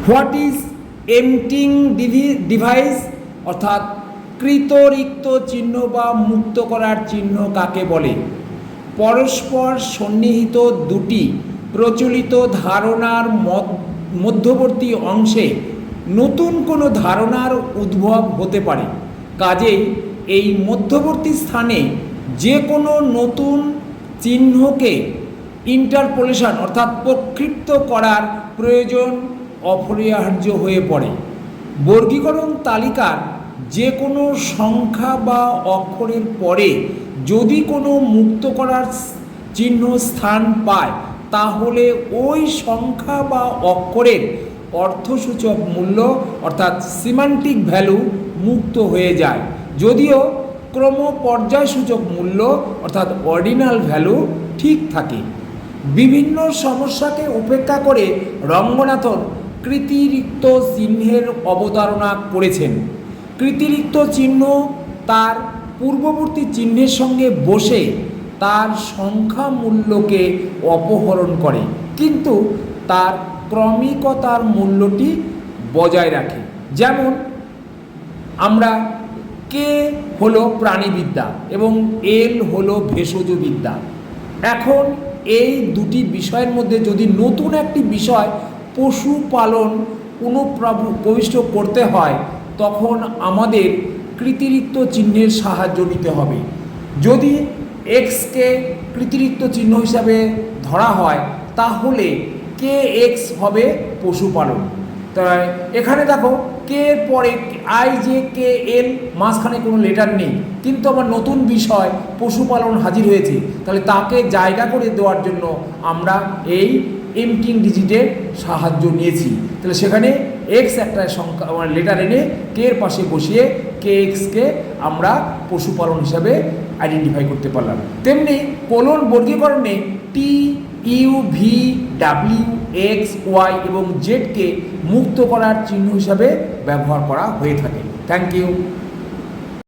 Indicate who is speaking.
Speaker 1: What is emptying device অর্থাৎ কৃত রিক্ত চিহ্ন বা মুক্ত করার চিহ্ন কাকে বলে? পরস্পর সন্নিহিত দুটি প্রচলিত ধারণার মধ্যবর্তী অংশে নতুন কোনো ধারণার উদ্ভব হতে পারে। কাজেই এই মধ্যবর্তী স্থানে যে কোনো নতুন চিহ্নকে ইন্টারপোলেশন অর্থাৎ প্রক্ষিপ্ত করার প্রয়োজন অপরিহার্য হয়ে পড়ে। বর্গীকরণ তালিকার যে কোনো সংখ্যা বা অক্ষরের পরে যদি কোনো মুক্ত করার চিহ্ন স্থান পায় তাহলে ওই সংখ্যা বা অক্ষরের অর্থসূচক মূল্য অর্থাৎ সিমান্টিক ভ্যালু মুক্ত হয়ে যায়, যদিও ক্রম পর্যায়সূচক মূল্য অর্থাৎ অর্ডিনাল ভ্যালু ঠিক থাকে। বিভিন্ন সমস্যাকে উপেক্ষা করে রঙ্গনাথন কৃতিরিক্ত চিহ্নের অবতারণা করেছেন। কৃতিরিক্ত চিহ্ন তার পূর্ববর্তী চিহ্নের সঙ্গে বসে তার সংখ্যা মূল্যকে অপহরণ করে, কিন্তু তার ক্রমিকতার মূল্যটি বজায় রাখে। যেমন আমরা কে হলো প্রাণীবিদ্যা এবং এল হলো ভেষজবিদ্যা। এখন এই দুটি বিষয়ের মধ্যে যদি নতুন একটি বিষয় পশুপালন প্রবিষ্ট করতে হয় তখন আমাদের কৃতিরিক্ত চিহ্নের সাহায্য নিতে হবে। যদি এক্সকে কৃতিরিক্ত চিহ্ন হিসাবে ধরা হয় তাহলে কে এক্স হবে পশুপালন। তাই এখানে দেখো কে এর পরে আই জে কে এল মাঝখানে কোনো লেটার নেই, কিন্তু আমার নতুন বিষয় পশুপালন হাজির হয়েছে, তাহলে তাকে জায়গা করে দেওয়ার জন্য আমরা এই এমটিং ডিজিটের সাহায্য নিয়েছি। তাহলে সেখানে এক্স একটা সংখ্যা লেটার এনে কে এর পাশে বসিয়ে কে এক্সকে আমরা পশুপালন হিসাবে আইডেন্টিফাই করতে পারলাম। তেমনি কোলন বর্গীকরণে T U V W X ওয়াই এবং জেডকে মুক্ত করার চিহ্ন হিসাবে ব্যবহার করা হয়ে থাকে। Thank you.